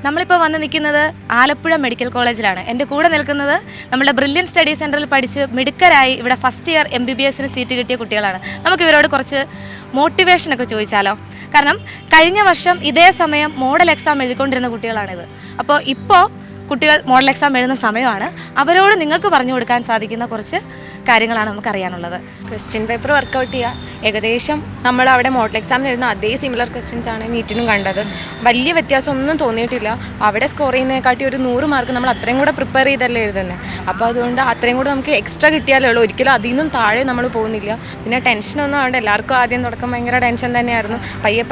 നമ്മളിപ്പോൾ വന്ന് നിൽക്കുന്നത് ആലപ്പുഴ മെഡിക്കൽ കോളേജിലാണ്. എൻ്റെ കൂടെ നിൽക്കുന്നത് നമ്മുടെ ബ്രില്യൻ സ്റ്റഡി സെൻറ്ററിൽ പഠിച്ച് മിടുക്കരായി ഇവിടെ ഫസ്റ്റ് ഇയർ MBBSന് സീറ്റ് കിട്ടിയ കുട്ടികളാണ്. നമുക്ക് ഇവരോട് കുറച്ച് മോട്ടിവേഷനൊക്കെ ചോദിച്ചാലോ? കാരണം കഴിഞ്ഞ വർഷം ഇതേ സമയം മോഡൽ എക്സാം എഴുതിക്കൊണ്ടിരുന്ന കുട്ടികളാണിത്. അപ്പോൾ ഇപ്പോൾ കുട്ടികൾ മോഡൽ എക്സാം എഴുതുന്ന സമയമാണ്. അവരോട് നിങ്ങൾക്ക് പറഞ്ഞു കൊടുക്കാൻ സാധിക്കുന്ന കുറച്ച് കാര്യങ്ങളാണ് നമുക്കറിയാനുള്ളത്. ക്വസ്റ്റ്യൻ പേപ്പർ വർക്കൗട്ട് ചെയ്യുക. ഏകദേശം നമ്മൾ അവിടെ മോഡൽ എക്സാമിന് എഴുതുന്ന അതേ സിമിലർ ക്വസ്റ്റ്യൻസ് ആണ് നീറ്റിനും കണ്ടത്. വലിയ വ്യത്യാസമൊന്നും തോന്നിയിട്ടില്ല. അവിടെ സ്കോർ ചെയ്യുന്നതിനെക്കാട്ടി ഒരു 100 മാർക്ക് നമ്മൾ അത്രയും കൂടെ പ്രിപ്പയർ ചെയ്തല്ലേ എഴുതുന്നത്. അപ്പോൾ അതുകൊണ്ട് അത്രയും കൂടെ നമുക്ക് എക്സ്ട്രാ കിട്ടിയാലേ ഉള്ളൂ. ഒരിക്കലും അതിൽ നിന്നും താഴെ നമ്മൾ പോകുന്നില്ല. പിന്നെ ടെൻഷനൊന്നും അവിടെ എല്ലാവർക്കും ആദ്യം തുടക്കം ഭയങ്കര ടെൻഷൻ തന്നെയായിരുന്നു.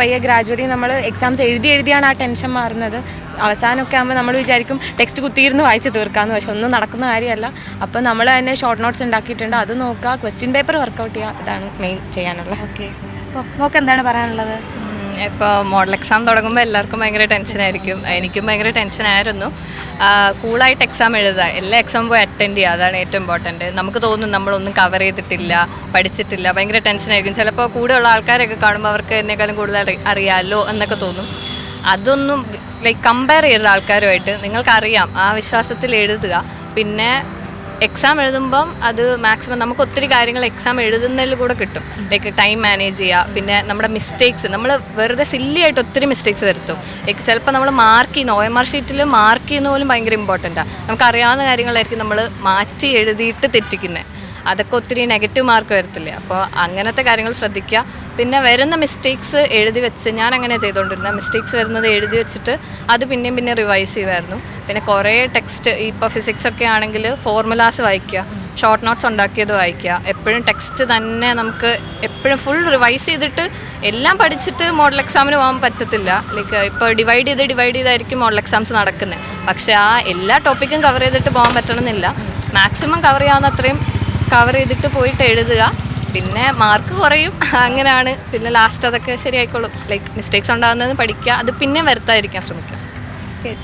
പയ്യെ ഗ്രാജുവലി നമ്മൾ എക്സാംസ് എഴുതിയാണ് ആ ടെൻഷൻ മാറുന്നത്. അവസാനമൊക്കെ ആകുമ്പോൾ നമ്മൾ വിചാരിക്കും ടെക്സ്റ്റ് കുത്തിയിരുന്ന് വായിച്ച് തീർക്കാമെന്ന്. പക്ഷെ ഒന്നും നടക്കുന്ന കാര്യമല്ല. അപ്പോൾ നമ്മൾ തന്നെ ഷോർട്ട് നോട്ട്സ് ഉണ്ടാക്കിയിട്ടുണ്ട്. അത് നോക്കുക, ക്വസ്റ്റ്യൻ പേപ്പർ വർക്കൗട്ട് ചെയ്യുക. ഇതാണ് മെയിൻ ചെയ്യാനുള്ളത്. ഓക്കെ, അപ്പോൾ മോൾക്ക് എന്താണ് പറയാനുള്ളത്? ഇപ്പോൾ മോഡൽ എക്സാം തുടങ്ങുമ്പോൾ എല്ലാവർക്കും ഭയങ്കര ടെൻഷനായിരിക്കും. എനിക്കും ഭയങ്കര ടെൻഷനായിരുന്നു. കൂളായിട്ട് എക്സാം എഴുതുക, എല്ലാ എക്സാം പോയി അറ്റൻഡ് ചെയ്യുക, അതാണ് ഏറ്റവും ഇമ്പോർട്ടൻറ്റ്. നമുക്ക് തോന്നും നമ്മളൊന്നും കവർ ചെയ്തിട്ടില്ല, പഠിച്ചിട്ടില്ല, ഭയങ്കര ടെൻഷനായിരിക്കും. ചിലപ്പോൾ കൂടെയുള്ള ആൾക്കാരൊക്കെ കാണുമ്പോൾ അവർക്ക് എന്നെക്കാളും കൂടുതൽ അറിയാമല്ലോ എന്നൊക്കെ തോന്നും. അതൊന്നും കമ്പയർ ചെയ്ത ആൾക്കാരുമായിട്ട് നിങ്ങൾക്കറിയാം, ആ വിശ്വാസത്തിൽ എഴുതുക. പിന്നെ എക്സാം എഴുതുമ്പം അത് മാക്സിമം നമുക്ക് ഒത്തിരി കാര്യങ്ങൾ എക്സാം എഴുതുന്നതിൽ കൂടെ കിട്ടും. ടൈം മാനേജ് ചെയ്യുക. പിന്നെ നമ്മുടെ മിസ്റ്റേക്സ്, നമ്മൾ വെറുതെ സില്ലി ആയിട്ട് ഒത്തിരി മിസ്റ്റേക്സ് വരുത്തും. ചിലപ്പോൾ നമ്മൾ മാർക്ക് ചെയ്യുന്ന OMR ഷീറ്റിൽ മാർക്ക് ചെയ്യുന്ന പോലും ഭയങ്കര ഇമ്പോർട്ടൻറ്റാണ്. നമുക്കറിയാവുന്ന കാര്യങ്ങളായിരിക്കും നമ്മൾ മാറ്റി എഴുതിയിട്ട് തെറ്റിക്കുന്നത്. അതൊക്കെ ഒത്തിരി നെഗറ്റീവ് മാർക്ക് വരത്തില്ലേ. അപ്പോൾ അങ്ങനത്തെ കാര്യങ്ങൾ ശ്രദ്ധിക്കുക. പിന്നെ വരുന്ന മിസ്റ്റേക്സ് എഴുതി വെച്ച്, ഞാൻ അങ്ങനെ ചെയ്തുകൊണ്ടിരുന്നത്. മിസ്റ്റേക്സ് വരുന്നത് എഴുതി വെച്ചിട്ട് അത് പിന്നെ റിവൈസ് ചെയ്യുമായിരുന്നു. പിന്നെ കുറേ ടെക്സ്റ്റ്, ഇപ്പോൾ ഫിസിക്സ് ഒക്കെ ആണെങ്കിൽ ഫോർമുലാസ് വായിക്കുക, ഷോർട്ട് നോട്ട്സ് ഉണ്ടാക്കിയത് വായിക്കുക. എപ്പോഴും ടെക്സ്റ്റ് തന്നെ നമുക്ക് എപ്പോഴും ഫുൾ റിവൈസ് ചെയ്തിട്ട് എല്ലാം പഠിച്ചിട്ട് മോഡൽ എക്സാമിന് പോകാൻ പറ്റത്തില്ല. ഇപ്പോൾ ഡിവൈഡ് ചെയ്തായിരിക്കും മോഡൽ എക്സാംസ് നടക്കുന്നത്. പക്ഷേ ആ എല്ലാ ടോപ്പിക്കും കവർ ചെയ്തിട്ട് പോകാൻ പറ്റണമെന്നില്ല. മാക്സിമം കവർ ചെയ്യാവുന്ന അത്രയും കവർ ചെയ്തിട്ട് പോയിട്ട് എഴുതുക. പിന്നെ മാർക്ക് കുറയും, അങ്ങനെയാണ്. പിന്നെ ലാസ്റ്റ് അതൊക്കെ ശരിയായിക്കോളും. മിസ്റ്റേക്സ് ഉണ്ടാകുന്നത് പഠിക്കുക, അത് പിന്നെ വരുത്താതിരിക്കാൻ ശ്രമിക്കുക.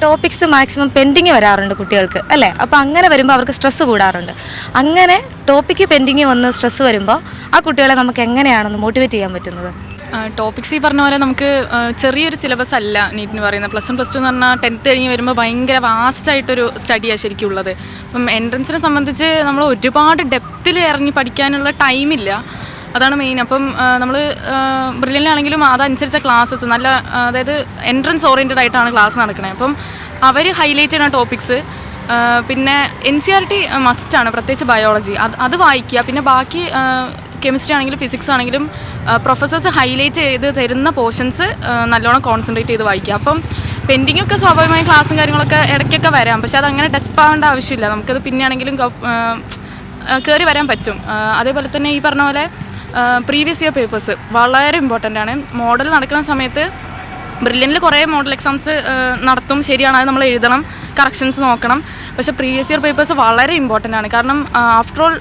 ടോപ്പിക്സ് മാക്സിമം പെൻഡിങ് വരാറുണ്ട് കുട്ടികൾക്ക്, അല്ലേ? അപ്പോൾ അങ്ങനെ വരുമ്പോൾ അവർക്ക് സ്ട്രെസ്സ് കൂടാറുണ്ട്. അങ്ങനെ ടോപ്പിക്ക് പെൻഡിങ് വന്ന് സ്ട്രെസ്സ് വരുമ്പോൾ ആ കുട്ടികളെ നമുക്ക് എങ്ങനെയാണെന്ന് മോട്ടിവേറ്റ് ചെയ്യാൻ പറ്റുന്നത്? ടോപ്പിക്സ് ഈ പറഞ്ഞ പോലെ നമുക്ക് ചെറിയൊരു സിലബസ് അല്ല നീറ്റിന് പറയുന്നത്. +1 +2 എന്ന് പറഞ്ഞാൽ 10th കഴിഞ്ഞ് വരുമ്പോൾ ഭയങ്കര വാസ്റ്റായിട്ടൊരു സ്റ്റഡിയാണ് ശരിക്കും ഉള്ളത്. അപ്പം എൻട്രൻസിനെ സംബന്ധിച്ച് നമ്മൾ ഒരുപാട് ഡെപ്തിൽ ഇറങ്ങി പഠിക്കാനുള്ള ടൈമില്ല, അതാണ് മെയിൻ. അപ്പം നമ്മൾ ബ്രില്യൻ്റാണെങ്കിലും അതനുസരിച്ച ക്ലാസ്സസ് നല്ല, അതായത് എൻട്രൻസ് ഓറിയൻറ്റഡ് ആയിട്ടാണ് ക്ലാസ് നടക്കുന്നത്. അപ്പം അവർ ഹൈലൈറ്റ് ചെയ്യുന്ന ടോപ്പിക്സ്, പിന്നെ NCERT മസ്റ്റാണ്, പ്രത്യേകിച്ച് ബയോളജി അത് വായിക്കുക. പിന്നെ ബാക്കി കെമിസ്ട്രി ആണെങ്കിലും ഫിസിക്സ് ആണെങ്കിലും പ്രൊഫസേഴ്സ് ഹൈലൈറ്റ് ചെയ്ത് തരുന്ന പോർഷൻസ് നല്ലോണം കോൺസെൻട്രേറ്റ് ചെയ്ത് വായിക്കുക. അപ്പം പെൻഡിങ്ങൊക്കെ സ്വാഭാവികമായി ക്ലാസ്സും കാര്യങ്ങളൊക്കെ ഇടയ്ക്കൊക്കെ വരാം. പക്ഷേ അതങ്ങനെ ഡെസ്പ് ആവേണ്ട ആവശ്യമില്ല. നമുക്കത് പിന്നെ ആണെങ്കിലും കയറി വരാൻ പറ്റും. അതേപോലെ തന്നെ ഈ പറഞ്ഞ പോലെ പ്രീവിയസ് ഇയർ പേപ്പേഴ്സ് വളരെ ഇമ്പോർട്ടൻ്റ് ആണ്. മോഡൽ നടക്കുന്ന സമയത്ത് ബ്രില്യൻ്റിൽ കുറേ മോഡൽ എക്സാംസ് നടത്തും, ശരിയാണ്, അത് നമ്മൾ എഴുതണം, കറക്ഷൻസ് നോക്കണം. പക്ഷേ പ്രീവിയസ് ഇയർ പേപ്പേഴ്സ് വളരെ ഇമ്പോർട്ടൻ്റ് ആണ്. കാരണം ആഫ്റ്റർ ഓൾ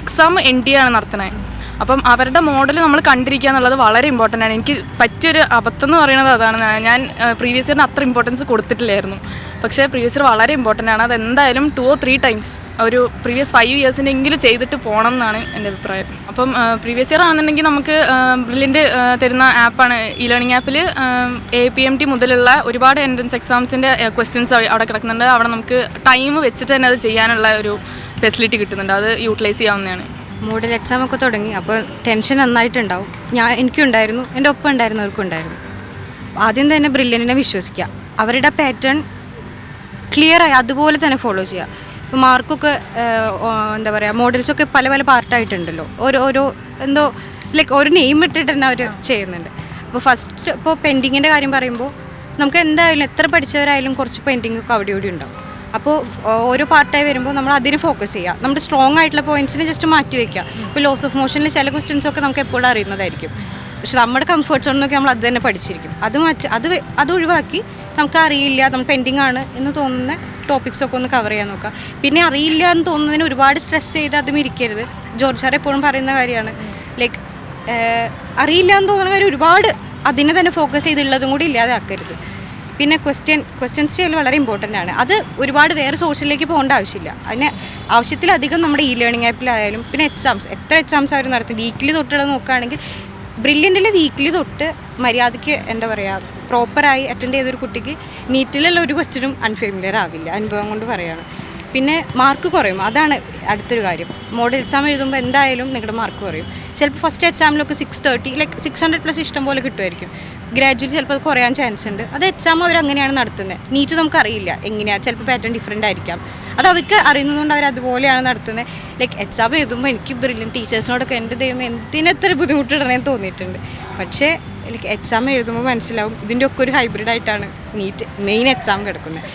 എക്സാം NTA ആണ് നടത്തുന്നത്. അപ്പം അവരുടെ മോഡൽ നമ്മൾ കണ്ടിരിക്കുക എന്നുള്ളത് വളരെ ഇമ്പോർട്ടൻ്റ് ആണ്. എനിക്ക് പറ്റിയൊരു അബദ്ധം എന്ന് പറയുന്നത് അതാണ്. ഞാൻ പ്രീവിയസ് ഇയറിന് അത്ര ഇമ്പോർട്ടൻസ് കൊടുത്തിട്ടില്ലായിരുന്നു. പക്ഷേ പ്രീവിയസ് ഇയർ വളരെ ഇമ്പോർട്ടൻ്റ് ആണ്. അതെന്തായാലും 2 or 3 times ഒരു പ്രീവിയസ് 5 yearsൻ്റെ എങ്കിലും ചെയ്തിട്ട് പോകണം എന്നാണ് എൻ്റെ അഭിപ്രായം. അപ്പം പ്രീവിയസ് ഇയർ ആണെന്നുണ്ടെങ്കിൽ നമുക്ക് ബ്രില്യൻ്റ് തരുന്ന ആപ്പാണ് ലേണിംഗ് ആപ്പിൽ APMT മുതലുള്ള ഒരുപാട് എൻട്രൻസ് എക്സാംസിൻ്റെ ക്വസ്റ്റ്യൻസ് അവിടെ കിടക്കുന്നുണ്ട്. അവിടെ നമുക്ക് ടൈം വെച്ചിട്ട് തന്നെ അത് ചെയ്യാനുള്ള ഒരു ഫെസിലിറ്റി കിട്ടുന്നുണ്ട്. അത് യൂട്ടിലൈസ് ചെയ്യാവുന്നതാണ്. മോഡൽ എക്സാമൊക്കെ തുടങ്ങി, അപ്പോൾ ടെൻഷൻ നന്നായിട്ടുണ്ടാവും. എനിക്കുണ്ടായിരുന്നു, എൻ്റെ ഒപ്പം ഉണ്ടായിരുന്നവർക്കും ഉണ്ടായിരുന്നു. ആദ്യം തന്നെ ബ്രില്യൻറ്റിനെ വിശ്വസിക്കുക, അവരുടെ പാറ്റേൺ ക്ലിയറായി അതുപോലെ തന്നെ ഫോളോ ചെയ്യുക. ഇപ്പോൾ മാർക്കൊക്കെ എന്താ പറയുക, മോഡൽസൊക്കെ പല പാർട്ടായിട്ടുണ്ടല്ലോ, ഓരോ എന്തോ ഒരു നെയിം ഇട്ടിട്ട് തന്നെ അവർ ചെയ്യുന്നുണ്ട്. അപ്പോൾ ഫസ്റ്റ് ഇപ്പോൾ പെൻഡിങ്ങിൻ്റെ കാര്യം പറയുമ്പോൾ നമുക്ക് എന്തായാലും എത്ര പഠിച്ചവരായാലും കുറച്ച് പെൻഡിങ്ങൊക്കെ അവിടെ ഉണ്ടാവും. അപ്പോൾ ഓരോ പാർട്ടായി വരുമ്പോൾ നമ്മൾ അതിന് ഫോക്കസ് ചെയ്യുക. നമ്മുടെ സ്ട്രോങ് ആയിട്ടുള്ള പോയിൻറ്റ്സിനെ ജസ്റ്റ് മാറ്റി വയ്ക്കുക. ഇപ്പോൾ ലോസ് ഓഫ് മോഷനിൽ ചില ക്വസ്റ്റ്യൻസൊക്കെ നമുക്ക് എപ്പോഴും അറിയുന്നതായിരിക്കും. പക്ഷെ നമ്മുടെ കംഫർട്ട് സോണിനൊക്കെ നമ്മൾ അത് തന്നെ പഠിച്ചിരിക്കും. അത് ഒഴിവാക്കി നമുക്ക് അറിയില്ല, നമ്മൾ പെൻഡിങ് ആണ് എന്ന് തോന്നുന്ന ടോപ്പിക്സൊക്കെ ഒന്ന് കവർ ചെയ്യാൻ നോക്കുക. പിന്നെ അറിയില്ല എന്ന് തോന്നുന്നതിന് ഒരുപാട് സ്ട്രെസ് ചെയ്ത് അതും ഇരിക്കരുത്. ജോർജ് സാർ എപ്പോഴും പറയുന്ന കാര്യമാണ്, അറിയില്ല എന്ന് തോന്നുന്ന കാര്യം ഒരുപാട് അതിനെ തന്നെ ഫോക്കസ് ചെയ്തുള്ളതും കൂടി ഇല്ലാതെ ആക്കരുത്. പിന്നെ ക്വസ്റ്റ്യൻസ് ചെയ്യൽ വളരെ ഇമ്പോർട്ടൻ്റ് ആണ്. അത് ഒരുപാട് വേറെ സോഴ്സിലേക്ക് പോകേണ്ട ആവശ്യമില്ല. അതിന് ആവശ്യത്തിലധികം നമ്മുടെ ലേണിംഗ് ആപ്പിലായാലും പിന്നെ എത്ര എക്സാംസ് ആയാലും വീക്കിലി തൊട്ടുള്ളത് നോക്കുകയാണെങ്കിൽ ബ്രില്യൻ്റിൽ വീക്കിലി തൊട്ട് മര്യാദയ്ക്ക് എന്താ പറയുക പ്രോപ്പറായി അറ്റൻഡ് ചെയ്തൊരു കുട്ടിക്ക് നീറ്റിലുള്ള ഒരു ക്വസ്റ്റ്യനും അൺഫെമിലിയർ ആവില്ല, അനുഭവം കൊണ്ട് പറയുകയാണ്. പിന്നെ മാർക്ക് കുറയും, അതാണ് അടുത്തൊരു കാര്യം. മോഡൽ എക്സാം എഴുതുമ്പോൾ എന്തായാലും നിങ്ങളുടെ മാർക്ക് കുറയും. ചിലപ്പോൾ ഫസ്റ്റ് എക്സാമിലൊക്കെ 630 ലൈക്ക് 600+ ഇഷ്ടം പോലെ കിട്ടുമായിരിക്കും. ഗ്രാജുവലി ചിലപ്പോൾ അത് കുറയാൻ ചാൻസ് ഉണ്ട്. അത് എക്സാം അവർ അങ്ങനെയാണ് നടത്തുന്നത്. നീറ്റ് നമുക്കറിയില്ല എങ്ങനെയാണ്, ചിലപ്പോൾ പാറ്റേൺ ഡിഫറെൻ്റ് ആയിരിക്കാം. അത് അവർക്ക് അറിയുന്നതുകൊണ്ട് അവർ അതുപോലെയാണ് നടത്തുന്നത്. ലൈക്ക് എക്സാം എഴുതുമ്പോൾ എനിക്ക് ബ്രില്യൻ ടീച്ചേഴ്സിനോടൊക്കെ എൻ്റെ ദൈവം എന്തിനെത്ര ബുദ്ധിമുട്ടിടണമെന്ന് തോന്നിയിട്ടുണ്ട്. പക്ഷേ ലൈക്ക് എക്സാം എഴുതുമ്പോൾ മനസ്സിലാവും ഇതിൻ്റെ ഒക്കെ ഒരു ഹൈബ്രിഡായിട്ടാണ് നീറ്റ് മെയിൻ എക്സാം കിടക്കുന്നത്.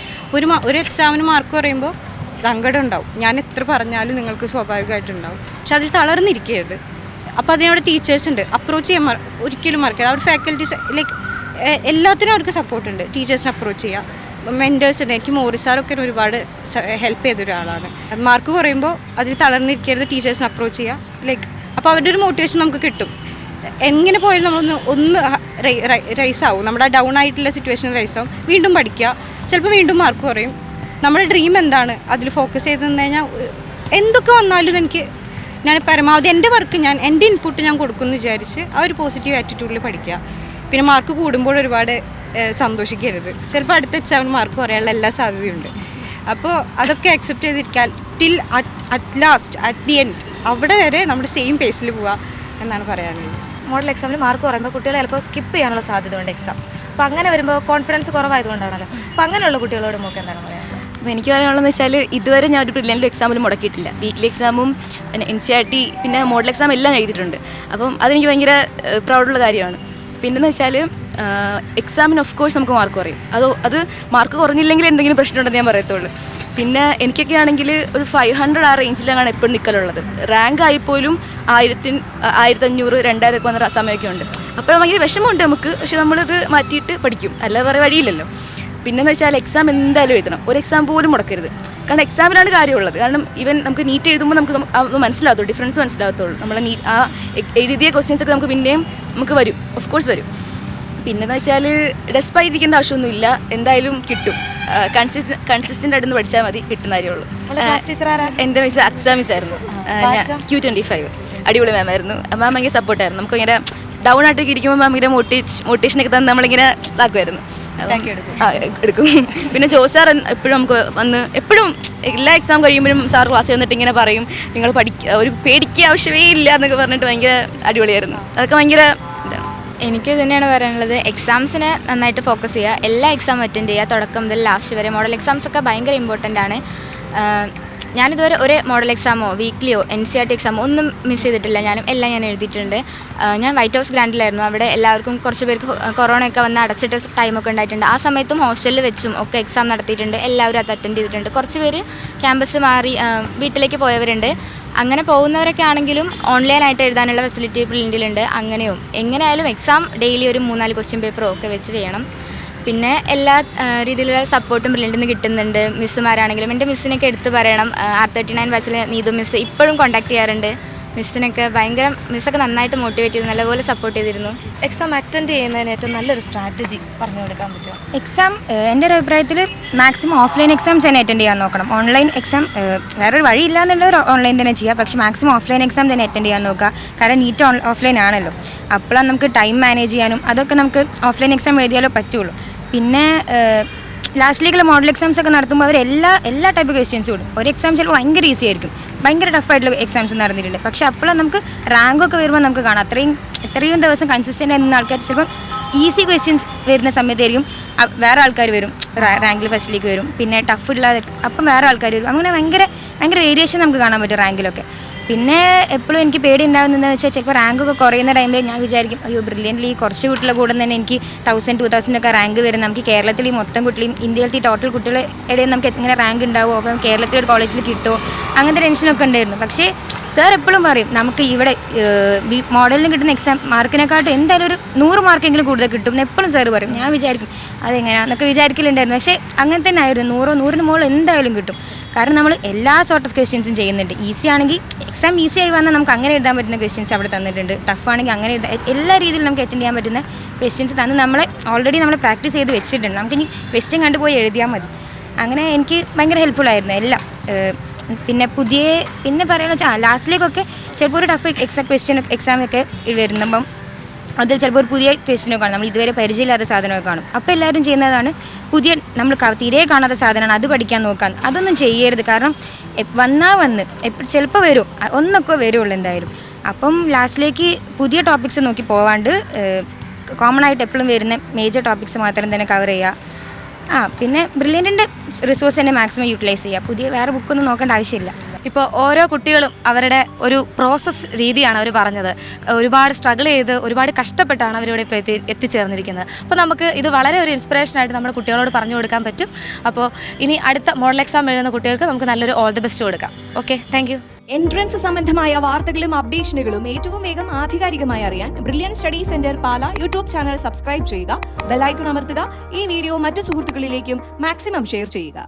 ഒരു എക്സാമിന് മാർക്ക് പറയുമ്പോൾ സങ്കടം ഉണ്ടാവും. ഞാൻ എത്ര പറഞ്ഞാലും നിങ്ങൾക്ക് സ്വാഭാവികമായിട്ടുണ്ടാവും. പക്ഷെ അതിൽ തളർന്നിരിക്കരുത്. അപ്പോൾ അതിനവിടെ ടീച്ചേഴ്സ് ഉണ്ട്, അപ്രോച്ച് ചെയ്യാൻ ഒരിക്കലും മറക്കരുത്. അവിടെ ഫാക്കൽറ്റീസ് ലൈക്ക് എല്ലാത്തിനും അവർക്ക് സപ്പോർട്ടുണ്ട്. ടീച്ചേഴ്സിനെ അപ്രോച്ച് ചെയ്യുക, മെൻറ്റേഴ്സ് ഉണ്ട്. എനിക്ക് മോറിസ് സാറൊക്കെ ഒരുപാട് ഹെൽപ്പ് ചെയ്ത ഒരാളാണ്. മാർക്ക് കുറയുമ്പോൾ അതിൽ തളർന്നിരിക്കരുത്, ടീച്ചേഴ്സിനെ അപ്രോച്ച് ചെയ്യുക. ലൈക്ക് അപ്പോൾ അവരുടെ ഒരു മോട്ടിവേഷൻ നമുക്ക് കിട്ടും. എങ്ങനെ പോയാലും നമ്മളൊന്ന് റൈസ് ആവും, നമ്മുടെ ഡൗൺ ആയിട്ടുള്ള സിറ്റുവേഷൻ റൈസ് ആവും. വീണ്ടും പഠിക്കുക, ചിലപ്പോൾ വീണ്ടും മാർക്ക് കുറയും. നമ്മുടെ ഡ്രീം എന്താണ് അതിൽ ഫോക്കസ് ചെയ്ത് നിന്ന് കഴിഞ്ഞാൽ എന്തൊക്കെ വന്നാലും ഞാൻ പരമാവധി എൻ്റെ വർക്ക് എൻ്റെ ഇൻപുട്ട് ഞാൻ കൊടുക്കുമെന്ന് വിചാരിച്ച് ആ ഒരു പോസിറ്റീവ് ആറ്റിറ്റ്യൂഡിൽ പഠിക്കുക. പിന്നെ മാർക്ക് കൂടുമ്പോൾ ഒരുപാട് സന്തോഷിക്കരുത്. ചിലപ്പോൾ അടുത്ത എക്സാമിന് മാർക്ക് കുറയാനുള്ള എല്ലാ സാധ്യതയുണ്ട്. അപ്പോൾ അതൊക്കെ അക്സെപ്റ്റ് ചെയ്തിരിക്കാൻ till at last at the end അവിടെ വരെ നമ്മുടെ സെയിം പേസിൽ പോവുക എന്നാണ് പറയാനുള്ളത്. മോഡൽ എക്സാമിൽ മാർക്ക് കുറയുമ്പോൾ കുട്ടികൾ ചിലപ്പോൾ സ്കിപ്പ് ചെയ്യാനുള്ള സാധ്യത ഉണ്ട് എക്സാം. അപ്പോൾ അങ്ങനെ വരുമ്പോൾ കോൺഫിഡൻസ് കുറവായതുകൊണ്ടാണല്ലോ. അപ്പോൾ അങ്ങനെയുള്ള കുട്ടികളോട് നമുക്ക് എന്താണ് പറയുന്നത്? അപ്പോൾ എനിക്ക് പറയാനുള്ളതെന്ന് വെച്ചാൽ ഇതുവരെ ഞാൻ ഒരു ബ്രില്യൻ്റ് എക്സാമിൽ മുടക്കിയിട്ടില്ല. വീക്കിലി എക്സാമും പിന്നെ NCERT പിന്നെ മോഡൽ എക്സാം എല്ലാം എഴുതിയിട്ടുണ്ട്. അപ്പം അതെനിക്ക് ഭയങ്കര പ്രൗഡുള്ള കാര്യമാണ്. പിന്നെന്ന് വെച്ചാൽ എക്സാമിന് ഓഫ് കോഴ്സ് നമുക്ക് മാർക്ക് കുറയും. അത് മാർക്ക് കുറഞ്ഞില്ലെങ്കിൽ എന്തെങ്കിലും പ്രശ്നമുണ്ടെന്ന് ഞാൻ പറയത്തുള്ളൂ. പിന്നെ എനിക്കൊക്കെ ആണെങ്കിൽ ഒരു 500 ആ റേഞ്ചിലാണ് എപ്പോഴും നിൽക്കലുള്ളത്. റാങ്ക് ആയിപ്പോലും 1000, 1500, 2000 ഒക്കെ വന്ന സമയമൊക്കെ ഉണ്ട്. അപ്പോൾ ഭയങ്കര വിഷമമുണ്ട് നമുക്ക്. പക്ഷെ നമ്മളിത് മാറ്റിയിട്ട് പഠിക്കും, അല്ലാതെ വേറെ വഴിയില്ലല്ലോ. പിന്നെന്ന് വെച്ചാൽ എക്സാം എന്തായാലും എഴുതണം, ഒരു എക്സാം പോലും മുടക്കരുത്. കാരണം എക്സാമിലാണ് കാര്യമുള്ളത്. കാരണം ഈവൻ നമുക്ക് നീറ്റ് എഴുതുമ്പോൾ നമുക്ക് മനസ്സിലാകത്തുള്ളൂ, ഡിഫറൻസ് മനസ്സിലാകത്തുള്ളൂ. നമ്മൾ ആ എഴുതിയ ക്വസ്റ്റ്യൻസൊക്കെ നമുക്ക് പിന്നെയും നമുക്ക് വരും, ഓഫ് കോഴ്സ് വരും. പിന്നെന്ന് വെച്ചാൽ ഡെസ്പായിട്ടിരിക്കേണ്ട ആവശ്യമൊന്നുമില്ല, എന്തായാലും കിട്ടും. കൺസിസ്റ്റൻ്റ് ആയിട്ടൊന്ന് പഠിച്ചാൽ മതി, കിട്ടുന്ന കാര്യമുള്ളൂ. എൻ്റെ മിസ് അക്സാ മിസ് ആയിരുന്നു, Q25. അടിപൊളി മാം ആയിരുന്നു. മാം ഭയങ്കര സപ്പോർട്ടായിരുന്നു. നമുക്ക് ഭയങ്കര ഡൗൺ ആയിട്ടൊക്കെ ഇരിക്കുമ്പോൾ മാം ഭയങ്കര മോട്ടിവേഷനൊക്കെ തന്ന് നമ്മളിങ്ങനെ ഇതാക്കുമായിരുന്നു, എടുക്കും. പിന്നെ ജോസാർ എപ്പോഴും നമുക്ക് വന്ന് എപ്പോഴും എല്ലാ എക്സാം കഴിയുമ്പോഴും സാർ ക്ലാസ് വന്നിട്ട് ഇങ്ങനെ പറയും, നിങ്ങൾ ഒരു പേടിക്കുക ആവശ്യമേ ഇല്ല എന്നൊക്കെ പറഞ്ഞിട്ട് ഭയങ്കര അടിപൊളിയായിരുന്നു. അതൊക്കെ ഭയങ്കര ഇതാണ്. എനിക്ക് തന്നെയാണ് പറയാനുള്ളത്. എക്സാംസിന് നന്നായിട്ട് ഫോക്കസ് ചെയ്യുക, എല്ലാ എക്സാം അറ്റൻഡ് ചെയ്യുക, തുടക്കം മുതൽ ലാസ്റ്റ് വരെ. മോഡൽ എക്സാംസ് ഒക്കെ ഭയങ്കര ഇമ്പോർട്ടൻ്റ് ആണ്. ഞാനിതുവരെ ഒരു മോഡൽ എക്സാമോ വീക്ക്ലിയോ NCERT എക്സാമോ ഒന്നും മിസ് ചെയ്തിട്ടില്ല. എല്ലാം ഞാൻ എഴുതിയിട്ടുണ്ട്. ഞാൻ വൈറ്റ് ഹൗസ് ഗ്രാൻഡിലായിരുന്നു. അവിടെ എല്ലാവർക്കും കുറച്ച് പേർക്ക് കൊറോണയൊക്കെ വന്ന് അടച്ചിട്ട ടൈമൊക്കെ ഉണ്ടായിട്ടുണ്ട്. ആ സമയത്തും ഹോസ്റ്റലിൽ വെച്ചും ഒക്കെ എക്സാം നടത്തിയിട്ടുണ്ട്. എല്ലാവരും അത് അറ്റൻഡ് ചെയ്തിട്ടുണ്ട്. കുറച്ച് പേര് ക്യാമ്പസ് മാറി വീട്ടിലേക്ക് പോയവരുണ്ട്. അങ്ങനെ പോകുന്നവരൊക്കെ ആണെങ്കിലും ഓൺലൈനായിട്ട് എഴുതാനുള്ള ഫെസിലിറ്റി ബ്രില്യൻ്റിലുണ്ട്. അങ്ങനെയും എങ്ങനെയായാലും എക്സാം ഡെയിലി ഒരു 3-4 ക്വസ്റ്റ്യൻ പേപ്പറോ ഒക്കെ വെച്ച് ചെയ്യണം. പിന്നെ എല്ലാ രീതിയിലുള്ള സപ്പോർട്ടും ബ്രില്യൻ്റിൽ നിന്ന് കിട്ടുന്നുണ്ട്. മിസ്സുമാരാണെങ്കിലും എൻ്റെ മിസ്സിനൊക്കെ എടുത്ത് പറയണം. R39 ബാച്ചിൽ നീതു മിസ് ഇപ്പോഴും കോൺടാക്ട് ചെയ്യാറുണ്ട്. മിസ്സിനൊക്കെ മിസ്സൊക്കെ നന്നായിട്ട് മോട്ടിവേറ്റ് ചെയ്ത് നല്ലപോലെ സപ്പോർട്ട് ചെയ്തിരുന്നു. എക്സാം അറ്റൻഡ് ചെയ്യുന്നതിന് ഏറ്റവും നല്ലൊരു സ്ട്രാറ്റജി പറഞ്ഞു കൊടുക്കാൻ പറ്റുമോ? എക്സാം എൻ്റെ ഒരു അഭിപ്രായത്തിൽ മാക്സിമം ഓഫ്ലൈൻ എക്സാംസ് തന്നെ അറ്റൻഡ് ചെയ്യാൻ നോക്കണം. ഓൺലൈൻ എക്സാം വേറൊരു വഴിയില്ല എന്നുള്ളവർ ഓൺലൈൻ തന്നെ ചെയ്യുക. പക്ഷേ മാക്സിമം ഓഫ്ലൈൻ എക്സാം തന്നെ അറ്റൻഡ് ചെയ്യാൻ നോക്കുക. കാരണം നീറ്റ് ഓഫ്ലൈൻ ആണല്ലോ. അപ്പോഴാണ് നമുക്ക് ടൈം മാനേജ് ചെയ്യാനും അതൊക്കെ നമുക്ക് ഓഫ്ലൈൻ എക്സാം എഴുതിയാലോ പറ്റുള്ളൂ. പിന്നെ ലാസ്റ്റിലേക്കുള്ള മോഡൽ എക്സാംസ് ഒക്കെ നടത്തുമ്പോൾ അവർ എല്ലാ ടൈപ്പ് ക്വസ്റ്റ്യൻസ് വിടും. ഒരു എക്സാം ചിലപ്പോൾ ഭയങ്കര ഈസി ആയിരിക്കും, ഭയങ്കര ടഫായിട്ടുള്ള എക്സാംസ് നടന്നിട്ടുണ്ട്. പക്ഷേ അപ്പോഴാണ് നമുക്ക് റാങ്കൊക്കെ വരുമ്പോൾ നമുക്ക് കാണാം എത്രയും ദിവസം കൺസിസ്റ്റൻ്റ് ആയിരുന്ന ആൾക്കാർ ചിലപ്പോൾ ഈസി ക്വസ്റ്റ്യൻസ് വരുന്ന സമയത്തായിരിക്കും വേറെ ആൾക്കാർ വരും, റാങ്കിൽ ഫസ്റ്റിലേക്ക് വരും. പിന്നെ ടഫ് ഇല്ലാതെ അപ്പം വേറെ ആൾക്കാർ വരും. അങ്ങനെ ഭയങ്കര വേരിയേഷൻ നമുക്ക് കാണാൻ പറ്റും റാങ്കിലൊക്കെ. പിന്നെ എപ്പോഴും എനിക്ക് പേടി ഉണ്ടാകുന്നതെന്ന് വെച്ചാൽ ചിലപ്പോൾ റാങ്കൊക്കെ കുറയുന്ന ടൈമിൽ ഞാൻ വിചാരിക്കും, അയ്യോ ബ്രില്യൻ്റിൽ ഈ കുറച്ച് കുട്ടികളുടെ കൂടെ തന്നെ എനിക്ക് 1000, 2000 ഒക്കെ റാങ്ക് വരും. നമുക്ക് കേരളത്തിൽ ഈ മൊത്തം കുട്ടികളും ഇന്ത്യയിലത്തെ ടോട്ടൽ കുട്ടികളെ ഇടയിൽ നമുക്ക് എങ്ങനെ റാങ്ക് ഉണ്ടാവുമോ, അപ്പം കേരളത്തിലൊരു കോളേജിൽ കിട്ടുമോ, അങ്ങനത്തെ ടെൻഷനൊക്കെ ഉണ്ടായിരുന്നു. പക്ഷേ സാർ എപ്പോഴും പറയും നമുക്ക് ഇവിടെ മോഡലിന് കിട്ടുന്ന എക്സാം മാർക്കിനെക്കാട്ടും എന്തായാലും ഒരു 100 മാർക്കെങ്കിലും കൂടുതൽ കിട്ടും എന്ന് എപ്പോഴും സാർ പറയും. ഞാൻ വിചാരിക്കും അതെങ്ങനെയാണെന്നൊക്കെ വിചാരിക്കലുണ്ടായിരുന്നു. പക്ഷേ അങ്ങനെ തന്നെ ആയിരുന്നു. 100-100ന് മുകളിൽ എന്തായാലും കിട്ടും. കാരണം നമ്മൾ എല്ലാ സോർട്ട് ഓഫ് ക്വസ്റ്റ്യൻസും ചെയ്യുന്നുണ്ട്. ഈസി ആണെങ്കിൽ എക്സാം ഈസി ആയി വന്നാൽ നമുക്ക് അങ്ങനെ എഴുതാൻ പറ്റുന്ന ക്വസ്റ്റ്യൻസ് അവിടെ തന്നിട്ടുണ്ട്. ടഫ് ആണെങ്കിൽ അങ്ങനെ എല്ലാ രീതിയിലും നമുക്ക് അറ്റൻഡ് ചെയ്യാൻ പറ്റുന്ന ക്വസ്റ്റ്യൻസ് തന്ന് ഓൾറെഡി നമ്മൾ പ്രാക്ടീസ് ചെയ്ത് വെച്ചിട്ടുണ്ട്. നമുക്കിനി ക്വസ്റ്റ്യൻ കണ്ടുപോയി എഴുതിയാൽ മതി. അങ്ങനെ എനിക്ക് ഭയങ്കര ഹെൽപ്ഫുള്ളായിരുന്നു എല്ലാം. പിന്നെ പറയുന്നത് വെച്ചാൽ ലാസ്റ്റിലേക്കൊക്കെ ചിലപ്പോൾ ഒരു ടഫ് ക്വസ്റ്റ്യൻ എക്സാമൊക്കെ വരുമ്പം അതിൽ ചിലപ്പോൾ ഒരു പുതിയ ക്വസ്റ്റിനോ കാണും, നമ്മൾ ഇതുവരെ പരിചയമില്ലാത്ത സാധനമൊക്കെ കാണും. അപ്പോൾ എല്ലാവരും ചെയ്യുന്നതാണ് പുതിയ നമ്മൾ തീരെ കാണാത്ത സാധനമാണ് അത് പഠിക്കാൻ നോക്കാൻ. അതൊന്നും ചെയ്യരുത്. കാരണം വന്ന് ചിലപ്പോൾ വരും, ഒന്നൊക്കെ വരുള്ളൂ എന്തായാലും. അപ്പം ലാസ്റ്റിലേക്ക് പുതിയ ടോപ്പിക്സ് നോക്കി പോവാണ്ട് കോമൺ ആയിട്ട് എപ്പോഴും വരുന്ന മേജർ ടോപ്പിക്സ് മാത്രം തന്നെ കവർ ചെയ്യുക. പിന്നെ ബ്രില്യൻറ്റിൻ്റെ റിസോഴ്സ് തന്നെ മാക്സിമം യൂട്ടിലൈസ് ചെയ്യുക. പുതിയ വേറെ ബുക്കൊന്നും നോക്കേണ്ട ആവശ്യമില്ല. ഇപ്പോൾ ഓരോ കുട്ടികളും അവരുടെ ഒരു പ്രോസസ്സ് രീതിയാണ് അവർ പറഞ്ഞത്. ഒരുപാട് സ്ട്രഗിൾ ചെയ്ത് ഒരുപാട് കഷ്ടപ്പെട്ടാണ് അവരിവിടെ ഇപ്പോൾ എത്തിച്ചേർന്നിരിക്കുന്നത്. അപ്പോൾ നമുക്ക് ഇത് വളരെ ഒരു ഇൻസ്പിറേഷനായിട്ട് നമ്മുടെ കുട്ടികളോട് പറഞ്ഞു കൊടുക്കാൻ പറ്റും. അപ്പോൾ ഇനി അടുത്ത മോഡൽ എക്സാം എഴുതുന്ന കുട്ടികൾക്ക് നമുക്ക് നല്ലൊരു ഓൾ ദി ബെസ്റ്റ് കൊടുക്കാം. Okay, thank you. എൻട്രൻസ് സംബന്ധമായ വാർത്തകളും അപ്ഡേഷനുകളും ഏറ്റവും വേഗം ആധികാരികമായി അറിയാൻ ബ്രില്യൻ സ്റ്റഡി സെന്റർ പാല യൂട്യൂബ് ചാനൽ സബ്സ്ക്രൈബ് ചെയ്യുക, ബെൽ ഐക്കൺ അമർത്തുക, ഈ വീഡിയോ മറ്റു സുഹൃത്തുക്കളിലേക്കും മാക്സിമം ഷെയർ ചെയ്യുക.